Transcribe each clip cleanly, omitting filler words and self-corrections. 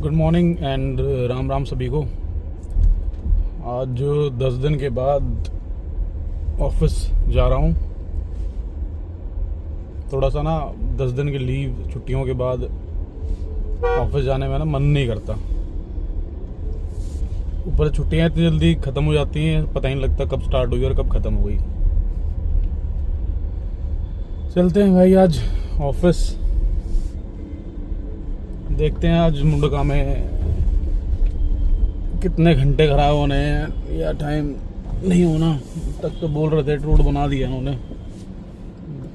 Good morning and Ram Ram सभी को। आज 10 दिन के बाद ऑफिस जा रहा हूँ। थोड़ा सा ना 10 दिन की लीव छुट्टियों के बाद ऑफिस जाने में ना मन नहीं करता। ऊपर छुट्टियाँ इतनी जल्दी ख़त्म हो जाती हैं, पता ही नहीं लगता कब स्टार्ट हुई और कब ख़त्म हो गई। चलते हैं भाई आज ऑफिस, देखते हैं आज मुंडका में कितने घंटे खराब होने हैं या टाइम नहीं होना तक। तो बोल रहे थे रोड बना दिया उन्होंने।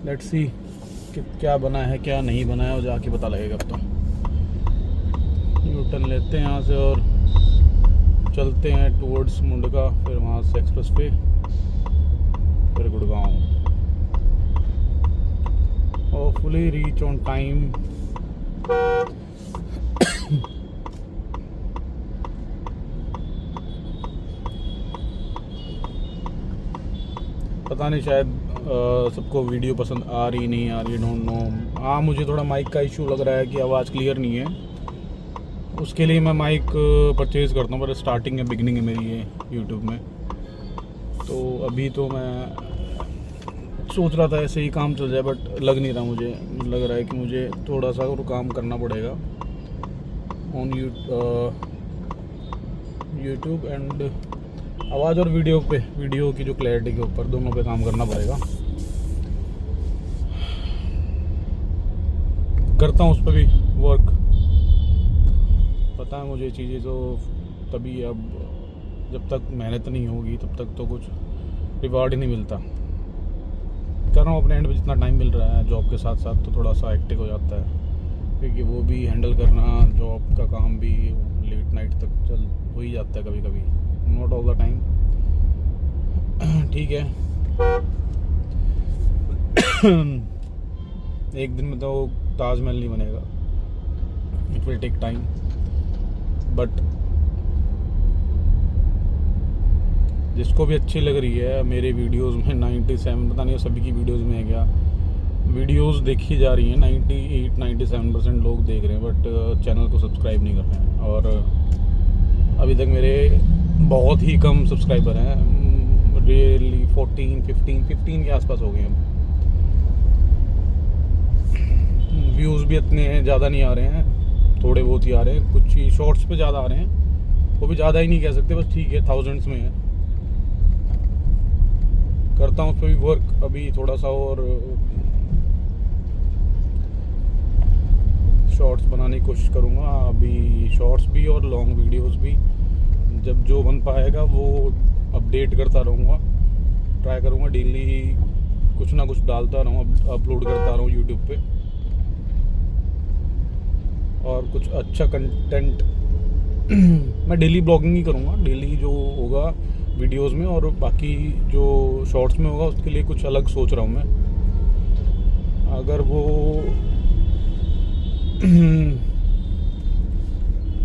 लेट्स सी कि क्या बना है क्या नहीं बना है, और जाके पता लगेगा। अब तो यू टर्न लेते हैं यहाँ से और चलते हैं टुवर्ड्स मुंडका, फिर वहाँ से एक्सप्रेस पे, फिर Gurgaon. Hopefully reach on time. पता नहीं, शायद सबको वीडियो पसंद आ रही नहीं आ रही, डोंट नो। हाँ, मुझे थोड़ा माइक का इशू लग रहा है कि आवाज़ क्लियर नहीं है। उसके लिए मैं माइक परचेज़ करता हूँ, पर स्टार्टिंग है, बिगनिंग है मेरी ये यूट्यूब में। तो अभी तो मैं सोच रहा था ऐसे ही काम चल जाए, बट लग नहीं रहा। मुझे लग रहा है कि मुझे थोड़ा सा और काम करना पड़ेगा ऑन यूट्यूब एंड आवाज़ और वीडियो की जो क्लैरिटी के ऊपर, दोनों पे काम करना पड़ेगा। करता हूँ उस पर भी वर्क। पता है मुझे चीज़ें, तो तभी अब जब तक मेहनत नहीं होगी तब तक तो कुछ रिवॉर्ड ही नहीं मिलता। कर रहा हूँ अपने एंड पे जितना टाइम मिल रहा है जॉब के साथ साथ, तो थोड़ा सा एक्टिव हो जाता है, क्योंकि वो भी हैंडल करना, जॉब का काम भी लेट नाइट तक चल हो ही जाता है कभी कभी, नॉट ऑल द टाइम। ठीक है। एक दिन में तो ताजमहल नहीं बनेगा, it will take time. But जिसको भी अच्छी लग रही है मेरे वीडियोस में 97, पता नहीं सभी की वीडियोस में है क्या, वीडियोस देखी जा रही हैं, 98-97% लोग देख रहे हैं, बट चैनल को सब्सक्राइब नहीं कर रहे हैं। और अभी तक मेरे बहुत ही कम सब्सक्राइबर हैं, रियली 15 के आसपास हो गए हैं। व्यूज़ भी इतने ज़्यादा नहीं आ रहे हैं, थोड़े बहुत ही आ रहे हैं। कुछ ही शॉर्ट्स पे ज़्यादा आ रहे हैं, वो भी ज़्यादा ही नहीं कह सकते, बस ठीक है, थाउजेंड्स में है। करता हूँ उस पर भी वर्क अभी थोड़ा सा, और शॉर्ट्स बनाने की कोशिश करूँगा अभी, शॉर्ट्स भी और लॉन्ग वीडियोस भी। जब जो बन पाएगा वो अपडेट करता रहूँगा, ट्राई करूँगा डेली कुछ ना कुछ डालता रहूँ, अपलोड करता रहूँ यूट्यूब पे, और कुछ अच्छा कंटेंट मैं डेली ब्लॉगिंग ही करूँगा, डेली जो होगा वीडियोस में, और बाकी जो शॉर्ट्स में होगा उसके लिए कुछ अलग सोच रहा हूँ मैं। अगर वो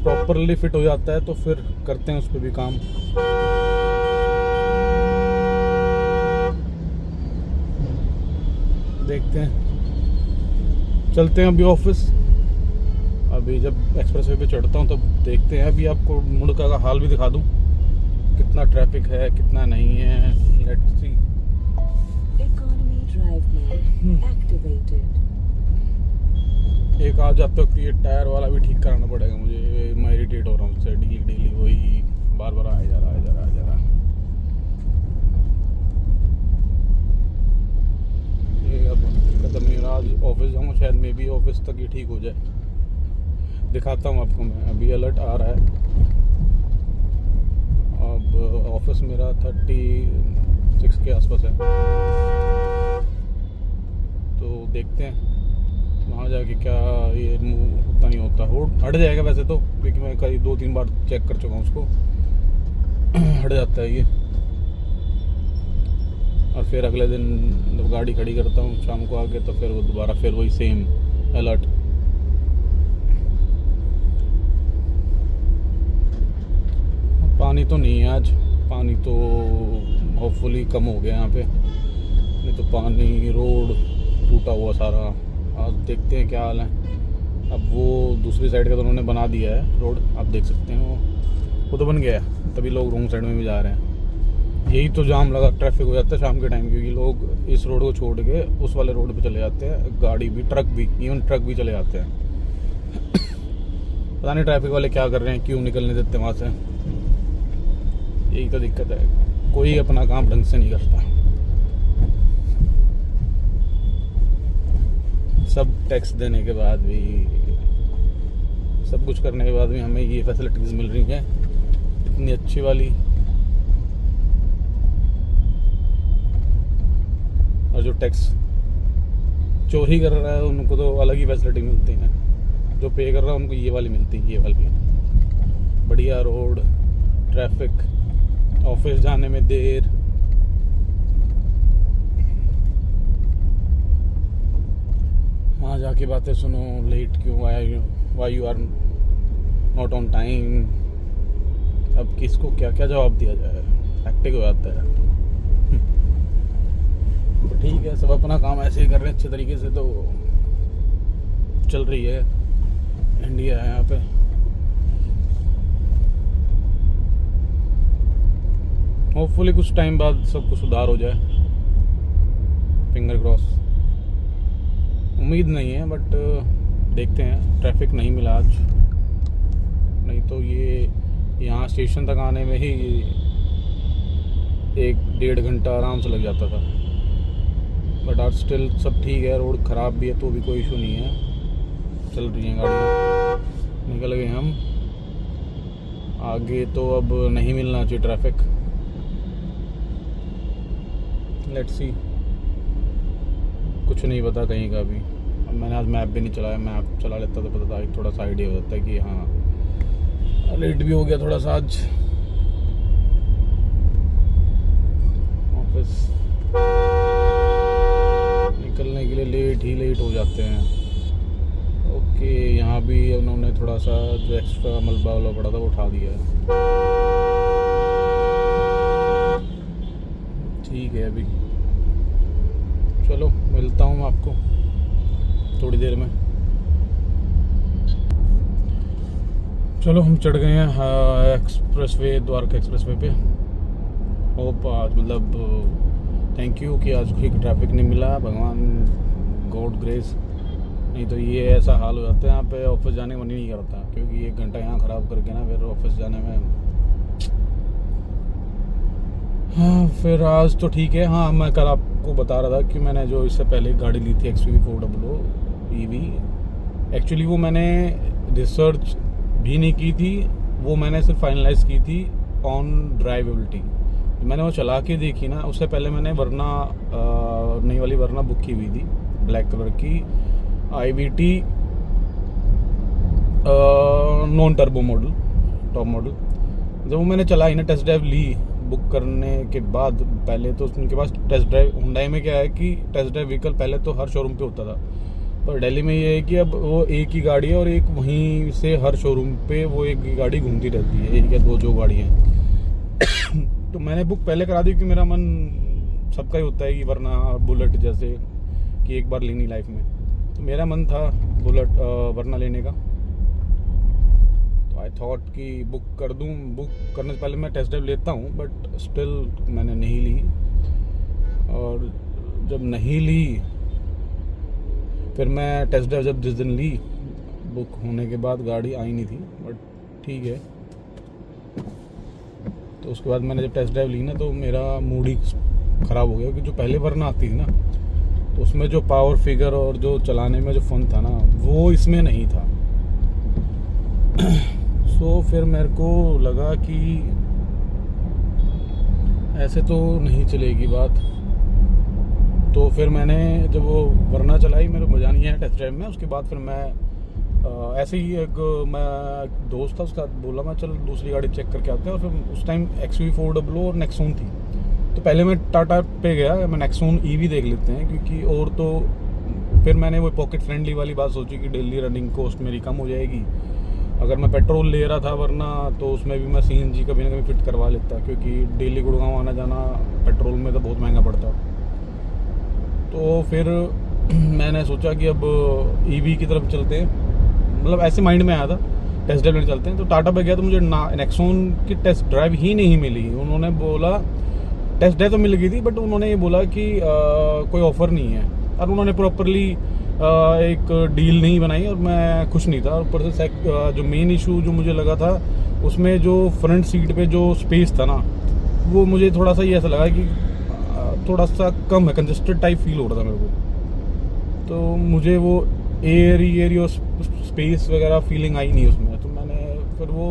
प्रॉपरली फिट हो जाता है तो फिर करते हैं उस पर भी काम। देखते हैं, चलते हैं अभी ऑफिस। अभी जब एक्सप्रेस वे पे चढ़ता हूँ तब देखते हैं। अभी आपको मुंडका का हाल भी दिखा दूँ, कितना ट्रैफिक है कितना नहीं है। Let's see. Economy drive mode activated. एक आज जब तक ये टायर वाला भी ठीक कराना पड़ेगा मुझे, मैं इरिटेट हो रहा हूँ उससे, डेली वही बार बार आया जा रहा। ये अब खत्म नहीं हो रहा। आज ऑफिस जाऊँगा, शायद मे बी ऑफिस तक ये ठीक हो जाए। दिखाता हूँ आपको मैं। अभी अलर्ट आ रहा है। अब ऑफिस मेरा 36 के आसपास है, तो देखते हैं वहाँ जाके क्या ये होता नहीं होता। हट जाएगा वैसे तो, क्योंकि मैं करीब 2-3 बार चेक कर चुका हूँ उसको, हट जाता है ये। और फिर अगले दिन जब गाड़ी खड़ी करता हूँ शाम को आके, तो फिर वो दोबारा फिर वही सेम अलर्ट। पानी तो नहीं है आज, पानी तो होपफुली कम हो गया यहाँ पे, नहीं तो पानी रोड टूटा हुआ सारा। आज देखते हैं क्या हाल है। अब वो दूसरी साइड का तो उन्होंने बना दिया है रोड, आप देख सकते हैं वो तो बन गया है, तभी लोग रॉन्ग साइड में भी जा रहे हैं। यही तो जाम लगा, ट्रैफिक हो जाता है शाम के टाइम, क्योंकि लोग इस रोड को छोड़ के उस वाले रोड पे चले जाते हैं, गाड़ी भी, ट्रक भी, इवन ट्रक भी चले जाते हैं। पता नहीं ट्रैफिक वाले क्या कर रहे हैं, क्यों निकलने देते वहाँ से। यही तो दिक्कत है, कोई अपना काम ढंग से नहीं करता। सब टैक्स देने के बाद भी, सब कुछ करने के बाद भी हमें ये फैसिलिटीज़ मिल रही हैं इतनी अच्छी वाली, और जो टैक्स चोरी कर रहा है उनको तो अलग ही फैसिलिटी मिलती हैं, जो पे कर रहा है उनको ये वाली मिलती है, ये वाली बढ़िया रोड, ट्रैफिक, ऑफिस जाने में देर। वहाँ जाके बातें सुनो, लेट क्यों, why you are not on time. अब किसको क्या क्या जवाब दिया जाए, हैक्टिक हो जाता है। तो ठीक है, सब अपना काम ऐसे ही कर रहे हैं अच्छे तरीके से, तो चल रही है, इंडिया है यहाँ पे। होपफुली कुछ टाइम बाद सब कुछ सुधार हो जाए, फिंगर क्रॉस। उम्मीद नहीं है बट देखते हैं। ट्रैफिक नहीं मिला आज, नहीं तो ये यहाँ स्टेशन तक आने में ही 1-1.5 घंटा आराम से लग जाता था। बट आज स्टिल सब ठीक है, रोड ख़राब भी है तो भी कोई इशू नहीं है, चल रही हैं गाड़ियाँ। निकल गए हम आगे, तो अब नहीं मिलना चाहिए ट्रैफिक। लेट्स सी, कुछ नहीं पता कहीं का भी। अब मैंने आज मैप भी नहीं चलाया, मैप चला लेता तो पता था, थोड़ा सा आइडिया हो जाता है कि हाँ लेट भी हो गया थोड़ा सा आज ऑफिस निकलने के लिए, लेट हो जाते हैं। ओके, यहाँ भी उन्होंने थोड़ा सा जो एक्स्ट्रा मलबा वाला पड़ा था वो उठा दिया है, ठीक है। अभी चलो मिलता हूँ आपको थोड़ी देर में। चलो हम चढ़ गए हैं एक्सप्रेसवे, द्वारका एक्सप्रेसवे पे। होप आज मतलब थैंक यू कि आज कोई ट्रैफिक नहीं मिला, भगवान, गॉड ग्रेस। नहीं तो ये ऐसा हाल हो जाता है यहाँ पे, ऑफिस जाने का मन ही नहीं करता, क्योंकि 1 घंटा यहाँ ख़राब करके ना फिर ऑफिस जाने में। हाँ फिर आज तो ठीक है। हाँ मैं कल आपको बता रहा था कि मैंने जो इससे पहले गाड़ी ली थी XUV400 EV, एक्चुअली वो मैंने रिसर्च भी नहीं की थी, वो मैंने सिर्फ फाइनलाइज की थी ऑन ड्राइवेबिलिटी। मैंने वो चला के देखी ना, उससे पहले मैंने वरना नई वाली वरना बुक की हुई थी, ब्लैक कलर की IVT non turbo model, top model. जब वो मैंने चलाई ना, टेस्ट ड्राइव ली बुक करने के बाद, पहले तो उनके पास टेस्ट ड्राइव, हुंडई में क्या है कि टेस्ट ड्राइव व्हीकल पहले तो हर शोरूम पे होता था, पर दिल्ली में ये है कि अब वो एक ही गाड़ी है और एक वहीं से हर शोरूम पे वो एक ही गाड़ी घूमती रहती है, एक या दो जो गाड़ी हैं। तो मैंने बुक पहले करा दी क्योंकि मेरा मन सबका ही होता है कि वरना बुलेट जैसे कि एक बार लेनी लाइफ में, तो मेरा मन था बुलेट वरना लेने का। तो आई थॉट कि बुक कर दूं, बुक करने से पहले मैं टेस्ट ड्राइव लेता हूं, बट स्टिल मैंने नहीं ली। और जब नहीं ली फिर मैं टेस्ट ड्राइव जब जिस दिन ली, बुक होने के बाद गाड़ी आई नहीं थी, बट ठीक है। तो उसके बाद मैंने जब टेस्ट ड्राइव ली ना, तो मेरा मूड ही ख़राब हो गया, क्योंकि जो पहले वरना आती थी ना, उसमें जो पावर फिगर और जो चलाने में जो फन था ना, वो इसमें नहीं था। सो फिर मेरे को लगा कि ऐसे तो नहीं चलेगी बात। तो फिर मैंने जब वो वरना चलाई, मेरे मज़ा नहीं आया टेस्ट ड्राइव में। उसके बाद फिर मैं ऐसे ही मैं दोस्त था, उसका बोला मैं चल दूसरी गाड़ी चेक करके आते हैं। और फिर उस टाइम XUV400 और नेक्सॉन थी, तो पहले मैं टाटा पे गया, मैं नेक्सॉन EV देख लेते हैं, क्योंकि और तो फिर मैंने वो पॉकेट फ्रेंडली वाली बात सोची कि डेली रनिंग कॉस्ट मेरी कम हो जाएगी। अगर मैं पेट्रोल ले रहा था वरना, तो उसमें भी मैं CNG कभी ना कभी फिट करवा लेता, क्योंकि डेली गुड़गांव आना जाना पेट्रोल में तो बहुत महंगा पड़ता। तो फिर मैंने सोचा कि अब EV की तरफ चलते हैं। मतलब ऐसे माइंड में आया था टेस्ट ड्राइव लेने चलते हैं। तो टाटा पे गया तो मुझे नेक्सॉन की टेस्ट ड्राइव ही नहीं मिली। उन्होंने बोला टेस्ट ड्राइव तो मिल गई थी, बट उन्होंने ये बोला कि कोई ऑफ़र नहीं है, और उन्होंने प्रॉपरली एक डील नहीं बनाई, और मैं खुश नहीं था। ऊपर से जो मेन इशू जो मुझे लगा था उसमें जो फ्रंट सीट पे जो स्पेस था ना, वो मुझे थोड़ा सा ये ऐसा लगा कि थोड़ा सा कम है, कंजस्टेड टाइप फील हो रहा था मेरे को। तो मुझे वो एयरी और स्पेस वगैरह फीलिंग आई नहीं उसमें, तो मैंने फिर वो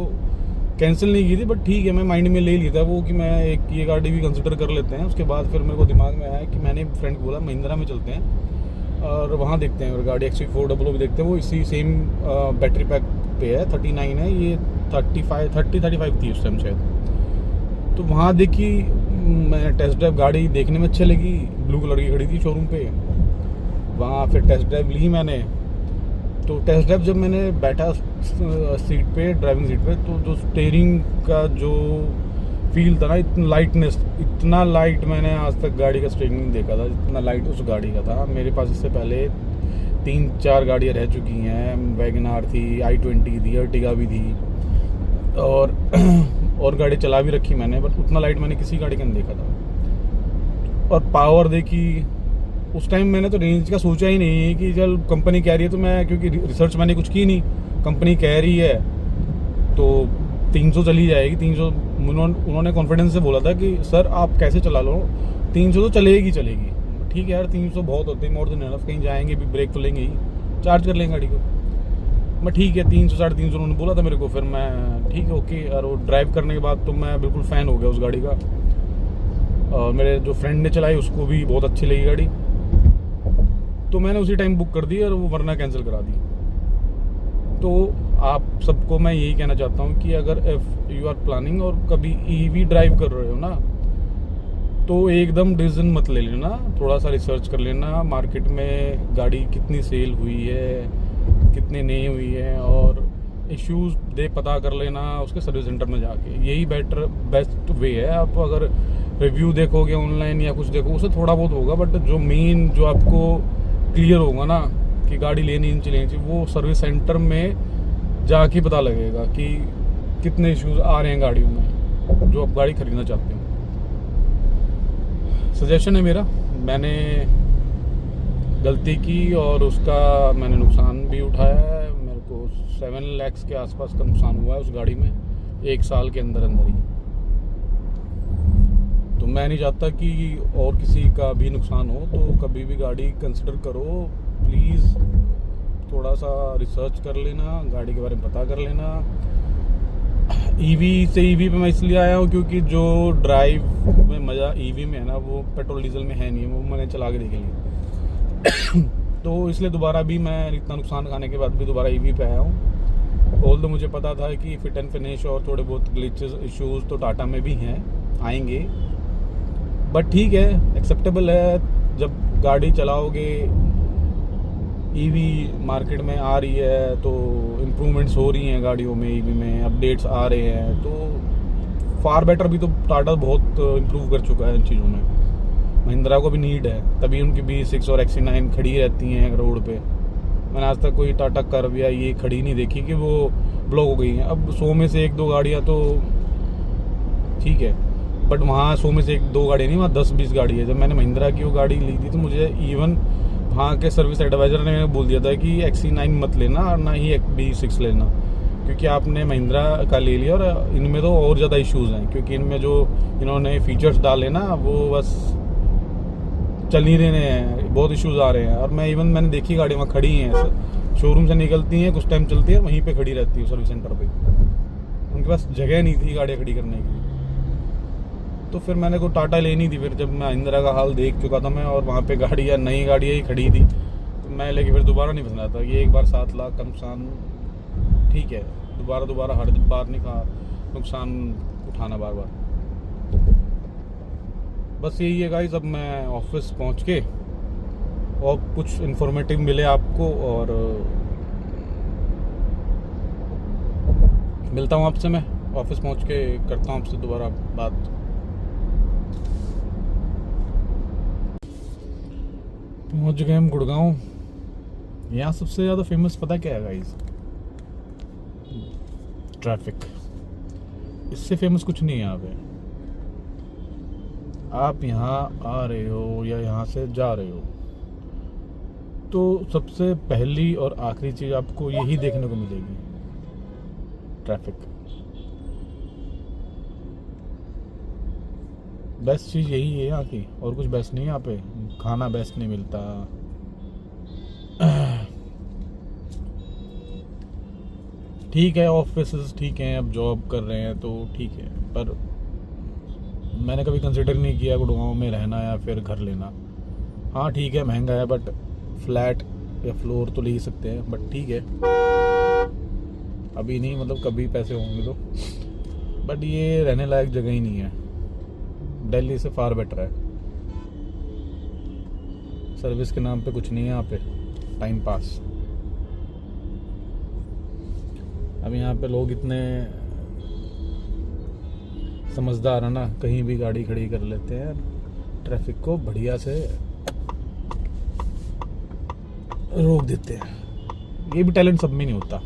कैंसिल नहीं की थी। बट ठीक है, मैं माइंड में ले लिया था वो कि मैं एक ये गाड़ी भी कंसिडर कर लेते हैं। उसके बाद फिर मेरे को दिमाग में आया कि मैंने फ्रेंड को बोला महिंद्रा में चलते हैं और वहाँ देखते हैं, और गाड़ी XV400 भी देखते हैं। वो इसी सेम बैटरी पैक पे है, 39 है, ये 35 थी उस टाइम शायद। तो वहाँ देखी, मैं टेस्ट ड्राइव गाड़ी देखने में अच्छी लगी, ब्लू कलर की खड़ी थी शोरूम पे। वहाँ फिर टेस्ट ड्राइव ली मैंने। तो टेस्ट ड्राइव जब मैंने बैठा सीट पे, ड्राइविंग सीट पे, तो जो स्टीयरिंग का जो फील था ना, इतना लाइट मैंने आज तक गाड़ी का स्टीयरिंग नहीं देखा था, इतना लाइट उस गाड़ी का था। मेरे पास इससे पहले 3-4 गाड़ियाँ रह चुकी हैं, वैगनार थी, i20 थी, अर्टिगा भी थी, और गाड़ी चला भी रखी मैंने, बट उतना लाइट मैंने किसी गाड़ी का नहीं देखा था। और पावर देखी उस टाइम, मैंने तो रेंज का सोचा ही नहीं कि चल कंपनी कह रही है तो मैं, क्योंकि रिसर्च मैंने कुछ की नहीं, कंपनी कह रही है तो 300 चली जाएगी। 300 उन्होंने कॉन्फिडेंस से बोला था कि सर आप कैसे चला लो, 300 तो चलेगी। ठीक है यार, 300 बहुत होते हैं, मोर देन एनफ। कहीं जाएंगे भी, ब्रेक तो लेंगे ही, चार्ज कर लेंगे गाड़ी को। मैं ठीक है, 300-350 उन्होंने बोला था मेरे को। फिर मैं ठीक है ओके। और वो ड्राइव करने के बाद तो मैं बिल्कुल फ़ैन हो गया उस गाड़ी का, और मेरे जो फ्रेंड ने चलाई उसको भी बहुत अच्छी लगी गाड़ी। तो मैंने उसी टाइम बुक कर दी और वो वरना कैंसिल करा दी। तो आप सबको मैं यही कहना चाहता हूँ कि अगर इफ़ यू आर प्लानिंग और कभी EV ड्राइव कर रहे हो ना, तो एकदम डिसीजन मत ले लेना, थोड़ा सा रिसर्च कर लेना मार्केट में गाड़ी कितनी सेल हुई है, कितनी नहीं हुई है, और इश्यूज़ पता कर लेना उसके सर्विस सेंटर में जाके। यही बेस्ट वे है। आप अगर रिव्यू देखोगे ऑनलाइन या कुछ देखो, उससे थोड़ा बहुत होगा, बट जो मेन जो आपको क्लियर होगा ना कि गाड़ी लेनी चाहिए, वो सर्विस सेंटर में जाके पता लगेगा कि कितने इश्यूज आ रहे हैं गाड़ियों में जो आप गाड़ी खरीदना चाहते हो। सजेशन है मेरा, मैंने गलती की और उसका मैंने नुकसान भी उठाया है। मेरे को 7 लाख के आसपास का नुकसान हुआ है उस गाड़ी में 1 साल के अंदर ही। तो मैं नहीं चाहता कि और किसी का भी नुकसान हो। तो कभी भी गाड़ी कंसिडर करो, प्लीज़ थोड़ा सा रिसर्च कर लेना, गाड़ी के बारे में पता कर लेना। EV पे मैं इसलिए आया हूँ क्योंकि जो ड्राइव में मज़ा EV में है ना, वो पेट्रोल डीजल में है नहीं, वो मैंने चला के देख लिया। तो इसलिए दोबारा भी मैं इतना नुकसान खाने के बाद भी दोबारा EV पे आया हूँ। ऑल्दो मुझे पता था कि फिट एंड फिनिश और थोड़े बहुत ग्लिचेस इश्यूज़ तो टाटा में भी हैं, आएंगे, बट ठीक है, एक्सेप्टेबल है। जब गाड़ी चलाओगे, EV मार्केट में आ रही है तो इम्प्रूवमेंट्स हो रही हैं गाड़ियों में, EV में अपडेट्स आ रहे हैं, तो फार बेटर भी तो टाटा बहुत इम्प्रूव कर चुका है इन चीज़ों में। महिंद्रा को भी नीड है, तभी उनकी B6 और XC9 खड़ी रहती हैं रोड पे। मैंने आज तक कोई टाटा कर्व या ये खड़ी नहीं देखी कि वो ब्लॉक हो गई हैं। अब 100 में से 1-2 गाड़ियाँ तो ठीक है, बट वहाँ 100 में से 1-2 गाड़ी नहीं, वहाँ 10-20 गाड़ी है। जब मैंने महिंद्रा की वो गाड़ी ली थी तो मुझे इवन वहाँ के सर्विस एडवाइज़र ने बोल दिया था कि XC9 मत लेना और ना ही B6 लेना, क्योंकि आपने महिंद्रा का ले लिया और इनमें तो और ज़्यादा इश्यूज़ हैं, क्योंकि इनमें जो इन्होंने फीचर्स डाले ना वो बस चल नहीं रहे हैं, बहुत इश्यूज़ आ रहे हैं। और मैंने देखी गाड़ी वहाँ खड़ी हैं, शोरूम से निकलती हैं, कुछ टाइम चलती है, वहीं पर खड़ी रहती है सर्विस सेंटर पर। उनके पास जगह नहीं थी गाड़ियाँ खड़ी करने की। तो फिर मैंने को टाटा लेनी थी। फिर जब मैं महिंद्रा का हाल देख चुका था मैं, और वहाँ पे गाड़ियाँ नई गाड़ियाँ ही खड़ी थी, तो मैं लेके फिर दोबारा नहीं पसंद आता। ये एक बार 7 लाख का नुकसान ठीक है, दोबारा हर बार नहीं कहा नुकसान उठाना बार बार। बस यही है गाइस। अब मैं ऑफिस पहुँच के और कुछ इन्फॉर्मेटिव मिले आपको, और मिलता हूँ आपसे। मैं ऑफिस पहुँच के करता हूँ आपसे दोबारा बात। पहुँच गए हम गुड़गांव। यहाँ सबसे ज़्यादा फेमस पता क्या है गाइस? ट्रैफिक, इससे फेमस कुछ नहीं है यहाँ पे। आप यहाँ आ रहे हो या यहाँ से जा रहे हो तो सबसे पहली और आखिरी चीज़ आपको यही देखने को मिलेगी, ट्रैफिक। बेस्ट चीज़ यही है यहाँ की, और कुछ बेस्ट नहीं है यहाँ पे। खाना बेस्ट नहीं मिलता, ठीक है ऑफिस ठीक है, अब जॉब कर रहे हैं तो ठीक है, पर मैंने कभी कंसिडर नहीं किया गुड़गांव में रहना या फिर घर लेना। हाँ ठीक है महंगा है, बट फ्लैट या फ्लोर तो ले ही सकते हैं, बट ठीक है अभी नहीं, मतलब कभी पैसे होंगे तो। बट ये रहने लायक जगह ही नहीं है, दिल्ली से फार बेटर है। सर्विस के नाम पे कुछ नहीं है यहाँ पे, टाइम पास। अब यहाँ पे लोग इतने समझदार है ना, कहीं भी गाड़ी खड़ी कर लेते हैं, ट्रैफिक को बढ़िया से रोक देते हैं। ये भी टैलेंट सब में नहीं होता,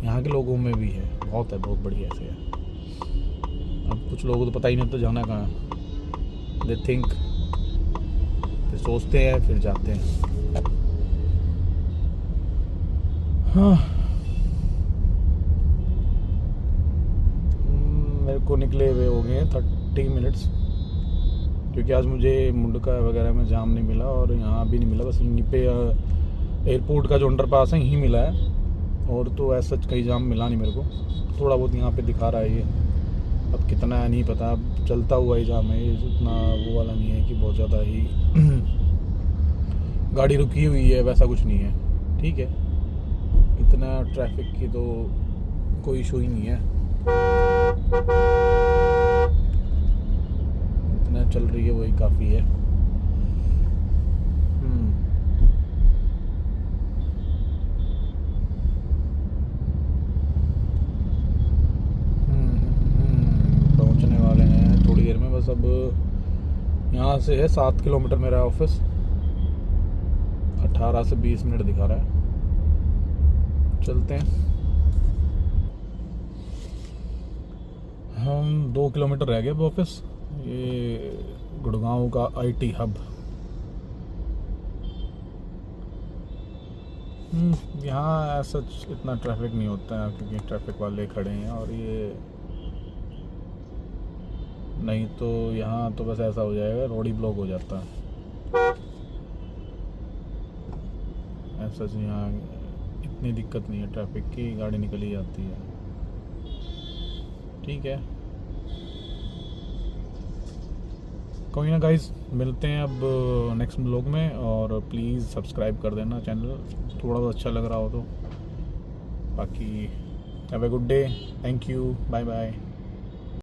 यहाँ के लोगों में भी है, बहुत है, बहुत बढ़िया से है। अब कुछ लोगों को तो पता ही नहीं होता जाना कहाँ, दे थिंक, फिर सोचते हैं फिर जाते हैं। हाँ मेरे को निकले हुए हो गए 30 मिनट्स, क्योंकि आज मुझे मुंडका वगैरह में जाम नहीं मिला और यहाँ भी नहीं मिला, बस यहीं पे एयरपोर्ट का जो अंडरपास है यहीं मिला है, और तो ऐसा कहीं जाम मिला नहीं मेरे को। थोड़ा बहुत यहाँ पे दिखा रहा है ये, अब कितना है नहीं पता, अब चलता हुआ ही जाम है, ये इतना वो वाला नहीं है कि बहुत ज़्यादा ही गाड़ी रुकी हुई है, वैसा कुछ नहीं है, ठीक है। इतना ट्रैफिक की तो कोई इशू ही नहीं है, इतना चल रही है वही काफ़ी है। पहुंचने वाले हैं थोड़ी देर में बस। अब यहाँ से है 7 किलोमीटर मेरा ऑफिस, 18 से 20 मिनट दिखा रहा है, चलते हैं। हम 2 किलोमीटर रह गए अब ऑफिस। ये गुड़गांव का IT हब। यहाँ ऐसा इतना ट्रैफिक नहीं होता है, क्योंकि ट्रैफिक वाले खड़े हैं, और ये नहीं तो यहाँ तो बस ऐसा हो जाएगा, रोड ही ब्लॉक हो जाता है। ऐसा यहाँ इतनी दिक्कत नहीं है ट्रैफिक की, गाड़ी निकल ही जाती है, ठीक है। कोई ना गाइस, मिलते हैं अब नेक्स्ट ब्लॉग में, और प्लीज़ सब्सक्राइब कर देना चैनल, थोड़ा बहुत अच्छा लग रहा हो तो। बाकी have a good day, thank you, bye bye.